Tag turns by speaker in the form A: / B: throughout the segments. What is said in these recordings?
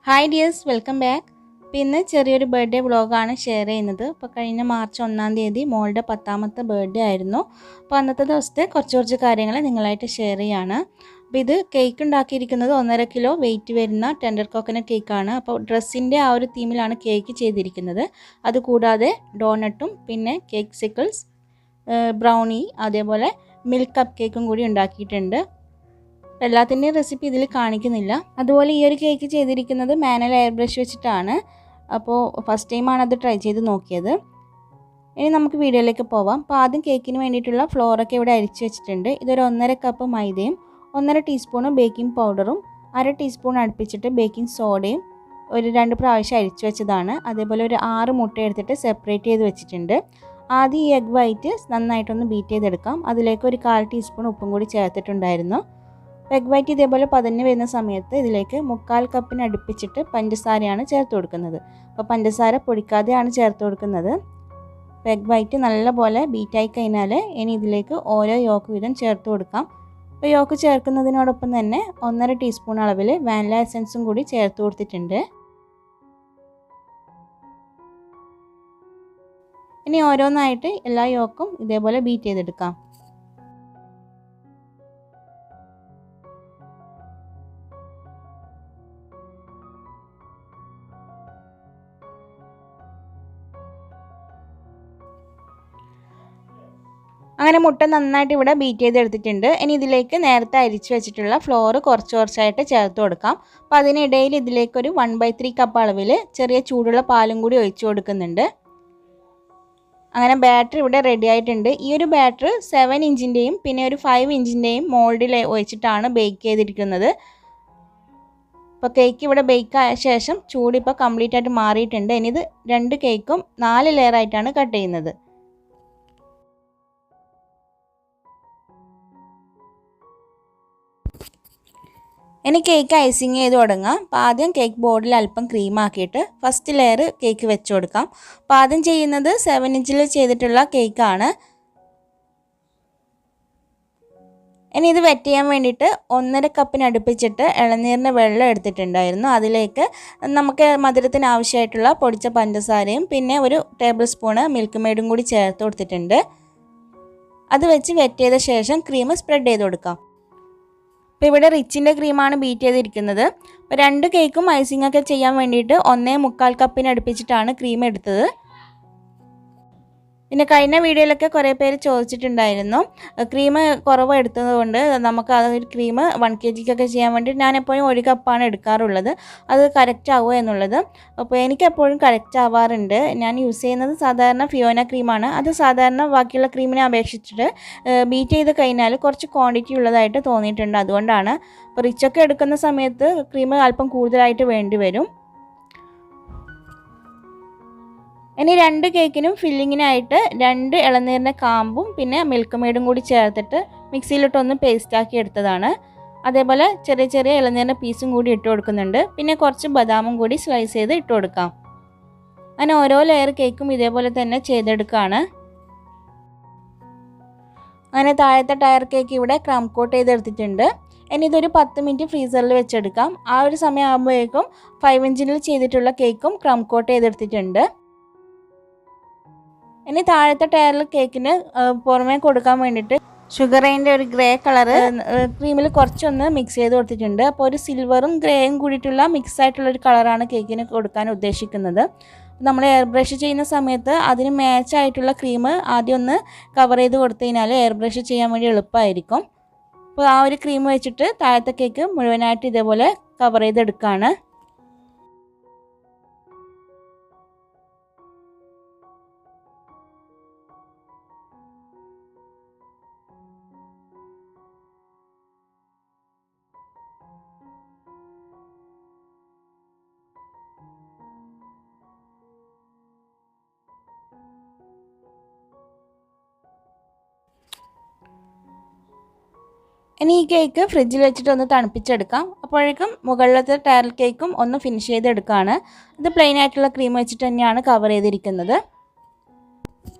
A: Hi dears, welcome back. അപ്പോൾ ഇന്ന് ചെറിയൊരു ബർത്ത്ഡേ വ്ളോഗാണ് ഷെയർ ചെയ്യുന്നത്. അപ്പോൾ കഴിഞ്ഞ മാർച്ച് 1-ാം തീയതി മോളുടെ 10ാമത്തെ ബർത്ത്ഡേ ആയിരുന്നു. അപ്പോൾ അന്നത്തെ ദിവസത്തെ കുറച്ച് കാര്യങ്ങൾ നിങ്ങളായിട്ട് ഷെയർ ചെയ്യാണ്. അപ്പോൾ ഇത് കേക്ക് ഉണ്ടാക്കിയിരിക്കുന്നത് 1.5 കിലോ വെയിറ്റ് വരുന്ന ടെൻഡർ കോക്കനട്ട് കേക്കാണ്. അപ്പോൾ ഡ്രസ്സിൻ്റെ ആ ഒരു തീമിലാണ് കേക്ക് ചെയ്തിരിക്കുന്നത്. അതുകൂടാതെ ഡോണട്ടും പിന്നെ കേക്ക് സിക്കിൾസ്, ബ്രൗണി, അതേപോലെ മിൽക്ക് കപ്പ് കേക്കും കൂടി ഉണ്ടാക്കിയിട്ടുണ്ട്. എല്ലാത്തിൻ്റെയും റെസിപ്പി ഇതിൽ കാണിക്കുന്നില്ല. അതുപോലെ ഈ ഒരു കേക്ക് ചെയ്തിരിക്കുന്നത് മാനുവൽ എയർ ബ്രഷ് വെച്ചിട്ടാണ്. അപ്പോൾ ഫസ്റ്റ് ടൈമാണ് അത് ട്രൈ ചെയ്ത് നോക്കിയത്. ഇനി നമുക്ക് വീഡിയോയിലേക്ക് പോവാം. അപ്പോൾ ആദ്യം കേക്കിന് വേണ്ടിയിട്ടുള്ള ഫ്ലോറൊക്കെ ഇവിടെ അരിച്ച് വെച്ചിട്ടുണ്ട്. ഇതൊരു 1.5 കപ്പ് മൈദയും 1.5 ടീസ്പൂണ് ബേക്കിംഗ് പൗഡറും 1/2 ടീസ്പൂൺ അടുപ്പിച്ചിട്ട് ബേക്കിംഗ് സോഡയും ഒരു 2 പ്രാവശ്യം അരിച്ച് വെച്ചതാണ്. അതേപോലെ ഒരു 6 മുട്ട എടുത്തിട്ട് സെപ്പറേറ്റ് ചെയ്ത് വെച്ചിട്ടുണ്ട്. ആദ്യം ഈ എഗ് വൈറ്റ് നന്നായിട്ടൊന്ന് ബീറ്റ് ചെയ്തെടുക്കാം. അതിലേക്ക് ഒരു 1/4 ടീസ്പൂൺ ഉപ്പും കൂടി ചേർത്തിട്ടുണ്ടായിരുന്നു. എഗ് വൈറ്റ് ഇതേപോലെ പതഞ്ഞ് വരുന്ന സമയത്ത് ഇതിലേക്ക് 1/4 കപ്പിന് അടുപ്പിച്ചിട്ട് പഞ്ചസാരയാണ് ചേർത്ത് കൊടുക്കുന്നത്. അപ്പോൾ പഞ്ചസാര പൊടിക്കാതെയാണ് ചേർത്ത് കൊടുക്കുന്നത്. എഗ് വൈറ്റ് നല്ലപോലെ ബീറ്റായി കഴിഞ്ഞാൽ ഇനി ഇതിലേക്ക് ഓരോ യോക്ക് വീതം ചേർത്ത് കൊടുക്കാം. അപ്പോൾ യോക്ക് ചേർക്കുന്നതിനോടൊപ്പം തന്നെ 1.5 ടീസ്പൂൺ അളവിൽ വാനില എസൻസും കൂടി ചേർത്ത് കൊടുത്തിട്ടുണ്ട്. ഇനി ഓരോന്നായിട്ട് എല്ലാ യോക്കും ഇതേപോലെ ബീറ്റ് ചെയ്തെടുക്കാം. അങ്ങനെ മുട്ട നന്നായിട്ട് ഇവിടെ ബീറ്റ് ചെയ്തെടുത്തിട്ടുണ്ട്. ഇനി ഇതിലേക്ക് നേരത്തെ അരിച്ച് വെച്ചിട്ടുള്ള ഫ്ലോർ കുറച്ചായിട്ട് ചേർത്ത് കൊടുക്കാം. അപ്പോൾ അതിനിടയിൽ ഇതിലേക്ക് ഒരു 1/3 കപ്പ് അളവിൽ ചെറിയ ചൂടുള്ള പാലും കൂടി ഒഴിച്ചു കൊടുക്കുന്നുണ്ട്. അങ്ങനെ ബാറ്റർ ഇവിടെ റെഡി ആയിട്ടുണ്ട്. ഈ ഒരു ബാറ്റർ 7 ഇഞ്ചിൻ്റെയും പിന്നെ ഒരു 5 ഇഞ്ചിൻ്റെയും മോൾഡിൽ ഒഴിച്ചിട്ടാണ് ബേക്ക് ചെയ്തിരിക്കുന്നത്. അപ്പോൾ കേക്ക് ഇവിടെ ബേക്ക് ആയ ശേഷം ചൂടിപ്പോൾ കംപ്ലീറ്റ് ആയിട്ട് മാറിയിട്ടുണ്ട്. ഇനി ഇത് 2 കേക്കും 4 ലെയർ ആയിട്ടാണ് കട്ട് ചെയ്യുന്നത്. ഇനി കേക്ക് ഐസിങ് ചെയ്ത് തുടങ്ങാം. അപ്പോൾ ആദ്യം കേക്ക് ബോർഡിൽ അല്പം ക്രീം ആക്കിയിട്ട് ഫസ്റ്റ് ലെയർ കേക്ക് വെച്ച് കൊടുക്കാം. അപ്പോൾ ആദ്യം ചെയ്യുന്നത് 7 ഇഞ്ചിൽ ചെയ്തിട്ടുള്ള കേക്കാണ്. ഇനി ഇത് വെറ്റ് ചെയ്യാൻ വേണ്ടിയിട്ട് 1.5 കപ്പിന് അടുപ്പിച്ചിട്ട് ഇളനീരിൻ്റെ വെള്ളം എടുത്തിട്ടുണ്ടായിരുന്നു. അതിലേക്ക് നമുക്ക് മധുരത്തിന് ആവശ്യമായിട്ടുള്ള പൊടിച്ച പഞ്ചസാരയും പിന്നെ ഒരു ടേബിൾ സ്പൂണ് മിൽക്ക് മെയ്ഡും കൂടി ചേർത്ത് കൊടുത്തിട്ടുണ്ട്. അത് വെച്ച് വെറ്റ് ചെയ്ത ശേഷം ക്രീം സ്പ്രെഡ് ചെയ്ത് കൊടുക്കാം. അപ്പോൾ ഇവിടെ റിച്ചിൻ്റെ ക്രീമാണ് ബീറ്റ് ചെയ്തിരിക്കുന്നത്. അപ്പോൾ 2 കേക്കും ഐസിംഗ് ഒക്കെ ചെയ്യാൻ വേണ്ടിയിട്ട് 1.25 കപ്പിന് അടുപ്പിച്ചിട്ടാണ് ക്രീം എടുത്തത്. പിന്നെ കഴിഞ്ഞ വീഡിയോയിലൊക്കെ കുറേ പേര് ചോദിച്ചിട്ടുണ്ടായിരുന്നു ക്രീം കുറവ് എടുത്തതുകൊണ്ട് നമുക്ക് അതൊരു ക്രീം 1 kg ചെയ്യാൻ വേണ്ടി ഞാൻ എപ്പോഴും 1 കപ്പാണ് എടുക്കാറുള്ളത്. അത് കറക്റ്റ് ആവുമോ എന്നുള്ളത്. അപ്പോൾ എനിക്കെപ്പോഴും കറക്റ്റ് ആവാറുണ്ട്. ഞാൻ യൂസ് ചെയ്യുന്നത് സാധാരണ ഫിയോന ക്രീമാണ്. അത് സാധാരണ ബാക്കിയുള്ള ക്രീമിനെ അപേക്ഷിച്ചിട്ട് ബീറ്റ് ചെയ്ത് കഴിഞ്ഞാൽ കുറച്ച് ക്വാണ്ടിറ്റി ഉള്ളതായിട്ട് തോന്നിയിട്ടുണ്ട്. അതുകൊണ്ടാണ്. അപ്പോൾ റിച്ചൊക്കെ എടുക്കുന്ന സമയത്ത് ക്രീം അല്പം കൂടുതലായിട്ട് വേണ്ടി വരും. ഇനി 2 കേക്കിനും ഫില്ലിങ്ങിനായിട്ട് 2 ഇളനീരിൻ്റെ കാമ്പും പിന്നെ മിൽക്ക് മെയ്ഡും കൂടി ചേർത്തിട്ട് മിക്സിയിലിട്ടൊന്ന് പേസ്റ്റാക്കി എടുത്തതാണ്. അതേപോലെ ചെറിയ ഇളനീരിൻ്റെ പീസും കൂടി ഇട്ട് കൊടുക്കുന്നുണ്ട്. പിന്നെ കുറച്ച് ബദാമും കൂടി സ്ലൈസ് ചെയ്ത് ഇട്ട് കൊടുക്കാം. അങ്ങനെ ഓരോ ലെയർ കേക്കും ഇതേപോലെ തന്നെ ചെയ്തെടുക്കുകയാണ്. അങ്ങനെ താഴത്തെ ടയർ കേക്ക് ഇവിടെ ക്രം കോട്ട് ചെയ്തെടുത്തിട്ടുണ്ട്. ഇനി ഇതൊരു 10 മിനിറ്റ് ഫ്രീസറിൽ വെച്ചെടുക്കാം. ആ ഒരു സമയം ആകുമ്പോഴേക്കും 5 ഇഞ്ചിൽ ചെയ്തിട്ടുള്ള കേക്കും ക്രം കോട്ട് ചെയ്തെടുത്തിട്ടുണ്ട്. ഇനി താഴത്തെ ടയറിൽ കേക്കിന് പുറമേ കൊടുക്കാൻ വേണ്ടിയിട്ട് ഷുഗറിൻ്റെ ഒരു ഗ്രേ കളറ് ക്രീമിൽ കുറച്ചൊന്ന് മിക്സ് ചെയ്ത് കൊടുത്തിട്ടുണ്ട്. അപ്പോൾ ഒരു സിൽവറും ഗ്രേയും കൂടിയിട്ടുള്ള മിക്സ് ആയിട്ടുള്ളൊരു കളറാണ് കേക്കിന് കൊടുക്കാൻ ഉദ്ദേശിക്കുന്നത്. നമ്മൾ എയർ ബ്രഷ് ചെയ്യുന്ന സമയത്ത് അതിന് മാച്ച് ആയിട്ടുള്ള ക്രീം ആദ്യം ഒന്ന് കവർ ചെയ്ത് കൊടുത്തു കഴിഞ്ഞാൽ എയർ ബ്രഷ് ചെയ്യാൻ വേണ്ടി എളുപ്പമായിരിക്കും. അപ്പോൾ ആ ഒരു ക്രീം വെച്ചിട്ട് താഴത്തെ കേക്ക് മുഴുവനായിട്ട് ഇതേപോലെ കവർ ചെയ്തെടുക്കുകയാണ്. ഇനി ഈ കേക്ക് ഫ്രിഡ്ജിൽ വെച്ചിട്ട് ഒന്ന് തണുപ്പിച്ചെടുക്കാം. അപ്പോഴേക്കും മുകളിലത്തെ ടയർ കേക്കും ഒന്ന് ഫിനിഷ് ചെയ്തെടുക്കുകയാണ്. ഇത് പ്ലെയിൻ ആയിട്ടുള്ള ക്രീം വെച്ചിട്ട് തന്നെയാണ് കവർ ചെയ്തിരിക്കുന്നത്.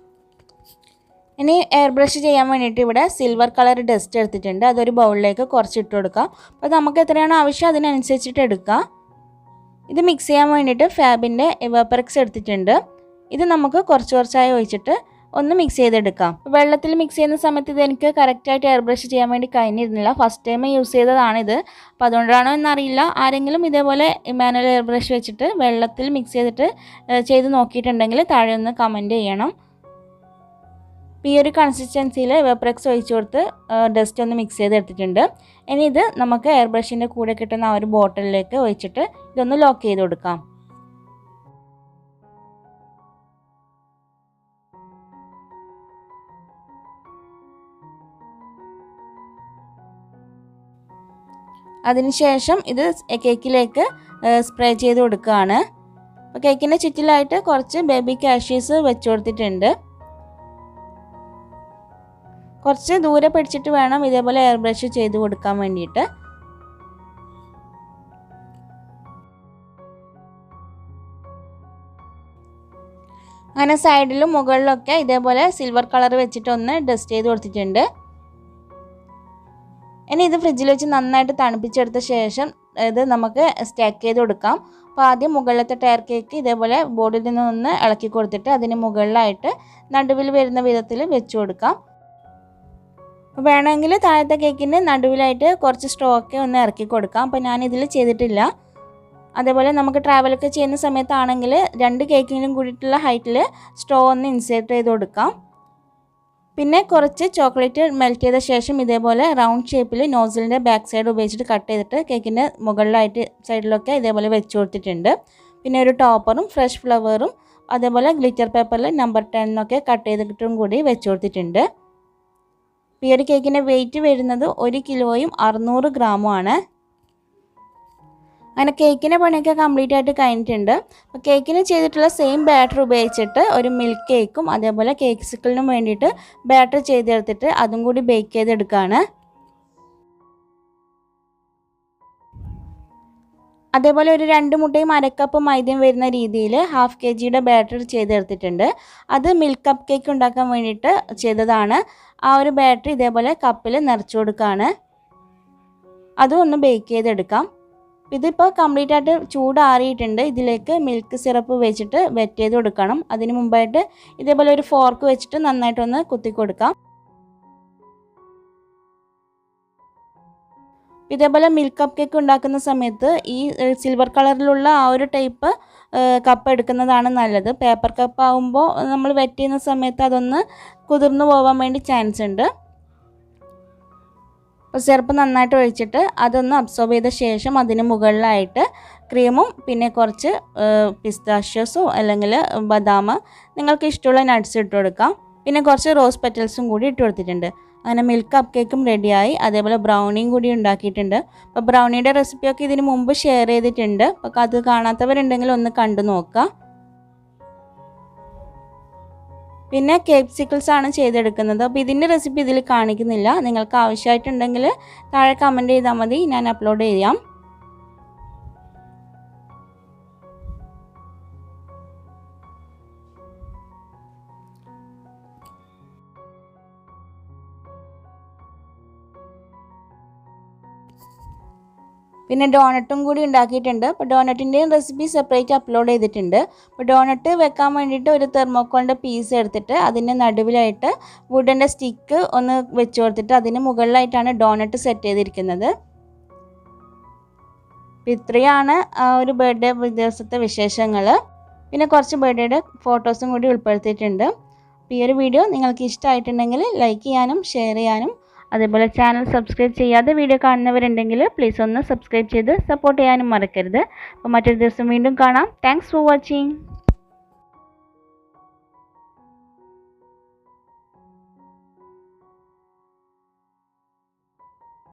A: ഇനി എയർ ബ്രഷ് ചെയ്യാൻ വേണ്ടിയിട്ട് ഇവിടെ സിൽവർ കളർ ഡസ്റ്റ് എടുത്തിട്ടുണ്ട്. അതൊരു ബൗളിലേക്ക് കുറച്ച് ഇട്ട് കൊടുക്കാം. അപ്പോൾ നമുക്ക് എത്രയാണോ ആവശ്യം അതിനനുസരിച്ചിട്ട് എടുക്കാം. ഇത് മിക്സ് ചെയ്യാൻ വേണ്ടിയിട്ട് ഫാബിൻ്റെ എവാപ്പറെക്സ് എടുത്തിട്ടുണ്ട്. ഇത് നമുക്ക് കുറച്ചായി ഒഴിച്ചിട്ട് ഒന്ന് മിക്സ് ചെയ്തെടുക്കാം. വെള്ളത്തിൽ മിക്സ് ചെയ്യുന്ന സമയത്ത് ഇത് എനിക്ക് കറക്റ്റായിട്ട് എയർ ബ്രഷ് ചെയ്യാൻ വേണ്ടി കഴിഞ്ഞിരുന്നില്ല. ഫസ്റ്റ് ടൈം യൂസ് ചെയ്തതാണിത്. അപ്പോൾ അതുകൊണ്ടാണോ എന്നറിയില്ല. ആരെങ്കിലും ഇതേപോലെ മാനുവൽ എയർ ബ്രഷ് വെച്ചിട്ട് വെള്ളത്തിൽ മിക്സ് ചെയ്തിട്ട് ചെയ്ത് നോക്കിയിട്ടുണ്ടെങ്കിൽ താഴെ ഒന്ന് കമൻറ്റ് ചെയ്യണം. ഈ ഒരു കൺസിസ്റ്റൻസിയിൽ എവാപ്പറെക്സ് ഒഴിച്ച് കൊടുത്ത് ഡസ്റ്റ് ഒന്ന് മിക്സ് ചെയ്തെടുത്തിട്ടുണ്ട്. ഇനി ഇത് നമുക്ക് എയർ ബ്രഷിൻ്റെ കൂടെ കിട്ടുന്ന ആ ഒരു ബോട്ടിലിലേക്ക് ഒഴിച്ചിട്ട് ഇതൊന്ന് ലോക്ക് ചെയ്ത് കൊടുക്കാം. അതിനുശേഷം ഇത് കേക്കിലേക്ക് സ്പ്രേ ചെയ്ത് കൊടുക്കുകയാണ്. അപ്പോൾ കേക്കിൻ്റെ ചുറ്റിലായിട്ട് കുറച്ച് ബേബി കാഷ്യൂസ് വെച്ച് കൊടുത്തിട്ടുണ്ട്. കുറച്ച് ദൂരെ പിടിച്ചിട്ട് വേണം ഇതേപോലെ എയർ ബ്രഷ് ചെയ്ത് കൊടുക്കാൻ വേണ്ടിയിട്ട്. അങ്ങനെ സൈഡിലും മുകളിലൊക്കെ ഇതേപോലെ സിൽവർ കളർ വെച്ചിട്ട് ഒന്ന് ഡസ്റ്റ് ചെയ്ത് കൊടുത്തിട്ടുണ്ട്. ഇനി ഇത് ഫ്രിഡ്ജിൽ വെച്ച് നന്നായിട്ട് തണുപ്പിച്ചെടുത്ത ശേഷം ഇത് നമുക്ക് സ്റ്റാക്ക് ചെയ്ത് കൊടുക്കാം. അപ്പോൾ ആദ്യം മുകളിലത്തെ ടയർ കേക്ക് ഇതേപോലെ ബോർഡിൽ നിന്ന് ഇളക്കി കൊടുത്തിട്ട് അതിന് മുകളിലായിട്ട് നടുവിൽ വരുന്ന വിധത്തിൽ വെച്ച് കൊടുക്കാം. വേണമെങ്കിൽ താഴത്തെ കേക്കിൻ്റെ നടുവിലായിട്ട് കുറച്ച് സ്ട്രോക്ക് ഒന്ന് ഇറക്കി കൊടുക്കാം. അപ്പോൾ ഞാനിതിൽ ചെയ്തിട്ടില്ല. അതേപോലെ നമുക്ക് ട്രാവലൊക്കെ ചെയ്യുന്ന സമയത്താണെങ്കിൽ 2 കേക്കിനും കൂടിയിട്ടുള്ള ഹൈറ്റിൽ സ്ട്രോ ഒന്ന് ഇൻസേർട്ട് ചെയ്ത് കൊടുക്കാം. പിന്നെ കുറച്ച് ചോക്ലേറ്റ് മെൽറ്റ് ചെയ്ത ശേഷം ഇതേപോലെ റൗണ്ട് ഷേപ്പിൽ നോസിലിൻ്റെ ബാക്ക് സൈഡ് ഉപയോഗിച്ചിട്ട് കട്ട് ചെയ്തിട്ട് കേക്കിൻ്റെ മുകളിലായിട്ട് സൈഡിലൊക്കെ ഇതേപോലെ വെച്ച് കൊടുത്തിട്ടുണ്ട്. പിന്നെ ഒരു ടോപ്പറും ഫ്രഷ് ഫ്ലവറും അതേപോലെ ഗ്ലിറ്റർ പേപ്പറിൽ നമ്പർ 10 എന്നൊക്കെ കട്ട് ചെയ്തിട്ടും കൂടി വെച്ച് കൊടുത്തിട്ടുണ്ട്. ഈ ഒരു കേക്കിൻ്റെ വെയിറ്റ് വരുന്നത് 1 കിലോയും 600 ഗ്രാമുമാണ്. അങ്ങനെ കേക്കിൻ്റെ പണിയൊക്കെ കംപ്ലീറ്റ് ആയിട്ട് കഴിഞ്ഞിട്ടുണ്ട്. അപ്പോൾ കേക്കിന് ചെയ്തിട്ടുള്ള സെയിം ബാറ്റർ ഉപയോഗിച്ചിട്ട് ഒരു മിൽക്ക് കേക്കും അതേപോലെ കേക്ക് സിക്കിളിനും വേണ്ടിയിട്ട് ബാറ്റർ ചെയ്തെടുത്തിട്ട് അതും കൂടി ബേക്ക് ചെയ്തെടുക്കുകയാണ്. അതേപോലെ ഒരു 2 മുട്ടയും 1/2 കപ്പ് മൈദയും വരുന്ന രീതിയിൽ 1/2 kg ബാറ്റർ ചെയ്തെടുത്തിട്ടുണ്ട്. അത് മിൽക്ക് കപ്പ് കേക്ക് ഉണ്ടാക്കാൻ വേണ്ടിയിട്ട് ചെയ്തതാണ്. ആ ഒരു ബാറ്റർ ഇതേപോലെ കപ്പിൽ നിറച്ചു കൊടുക്കുകയാണ്. അതും ഒന്ന് ബേക്ക് ചെയ്തെടുക്കാം. ഇതിപ്പോൾ കംപ്ലീറ്റ് ആയിട്ട് ചൂടാറിയിട്ടുണ്ട്. ഇതിലേക്ക് മിൽക്ക് സിറപ്പ് വെച്ചിട്ട് വെറ്റ് ചെയ്ത് കൊടുക്കണം. അതിന് മുമ്പായിട്ട് ഇതേപോലെ ഒരു ഫോർക്ക് വെച്ചിട്ട് നന്നായിട്ടൊന്ന് കുത്തി കൊടുക്കാം. ഇതേപോലെ മിൽക്ക് കപ്പ് കേക്ക് ഉണ്ടാക്കുന്ന സമയത്ത് ഈ സിൽവർ കളറിലുള്ള ആ ഒരു ടൈപ്പ് കപ്പ് എടുക്കുന്നതാണ് നല്ലത്. പേപ്പർ കപ്പ് ആകുമ്പോൾ നമ്മൾ വെറ്റ് ചെയ്യുന്ന സമയത്ത് അതൊന്ന് കുതിർന്നു പോകാൻ വേണ്ടി ചാൻസ് ഉണ്ട്. അപ്പോൾ സിറപ്പ് നന്നായിട്ട് ഒഴിച്ചിട്ട് അതൊന്ന് അബ്സോർബ് ചെയ്ത ശേഷം അതിന് മുകളിലായിട്ട് ക്രീമും പിന്നെ കുറച്ച് പിസ്താഷ്യോസോ അല്ലെങ്കിൽ ബദാം നിങ്ങൾക്ക് ഇഷ്ടമുള്ള നട്ട്സ് ഇട്ട് കൊടുക്കാം. പിന്നെ കുറച്ച് റോസ് പെറ്റൽസും കൂടി ഇട്ട് കൊടുത്തിട്ടുണ്ട്. അങ്ങനെ മിൽക്ക് കപ്പ് കേക്കും റെഡിയായി. അതേപോലെ ബ്രൗണിയും കൂടി ഉണ്ടാക്കിയിട്ടുണ്ട്. അപ്പോൾ ബ്രൗണിയുടെ റെസിപ്പിയൊക്കെ ഇതിന് മുമ്പ് ഷെയർ ചെയ്തിട്ടുണ്ട്. അപ്പോൾ അത് കാണാത്തവരുണ്ടെങ്കിൽ ഒന്ന് കണ്ടു നോക്കുക. പിന്നെ കേക്ക് സിക്കിൾസ് ആണ് ചെയ്തെടുക്കുന്നത്. അപ്പോൾ ഇതിൻ്റെ റെസിപ്പി ഇതിൽ കാണിക്കുന്നില്ല. നിങ്ങൾക്ക് ആവശ്യമായിട്ടുണ്ടെങ്കിൽ താഴെ കമൻറ്റ് ചെയ്താൽ മതി, ഞാൻ അപ്ലോഡ് ചെയ്യാം. പിന്നെ ഡോണട്ടും കൂടി ഉണ്ടാക്കിയിട്ടുണ്ട്. അപ്പോൾ ഡോണറ്റിൻ്റെയും റെസിപ്പി സെപ്പറേറ്റ് അപ്ലോഡ് ചെയ്തിട്ടുണ്ട്. അപ്പോൾ ഡോണറ്റ് വെക്കാൻ വേണ്ടിയിട്ട് ഒരു തെർമോക്കോളിൻ്റെ പീസ് എടുത്തിട്ട് അതിൻ്റെ നടുവിലായിട്ട് വുഡിൻ്റെ സ്റ്റിക്ക് ഒന്ന് വെച്ച് കൊടുത്തിട്ട് അതിന് മുകളിലായിട്ടാണ് ഡോണറ്റ് സെറ്റ് ചെയ്തിരിക്കുന്നത്. അപ്പോൾ ഇത്രയാണ് ആ ഒരു ബർത്ത്ഡേ ദിവസത്തെ വിശേഷങ്ങൾ. പിന്നെ കുറച്ച് ബർത്ത്ഡേയുടെ ഫോട്ടോസും കൂടി ഉൾപ്പെടുത്തിയിട്ടുണ്ട്. അപ്പോൾ ഈ ഒരു വീഡിയോ നിങ്ങൾക്ക് ഇഷ്ടമായിട്ടുണ്ടെങ്കിൽ ലൈക്ക് ചെയ്യാനും ഷെയർ ചെയ്യാനും അതേപോലെ ചാനൽ സബ്സ്ക്രൈബ് ചെയ്യാതെ വീഡിയോ കാണുന്നവരുണ്ടെങ്കിൽ പ്ലീസ് ഒന്ന് സബ്സ്ക്രൈബ് ചെയ്ത് സപ്പോർട്ട് ചെയ്യാനും മറക്കരുത്. അപ്പോൾ മറ്റൊരു ദിവസം വീണ്ടും കാണാം. Thanks for watching.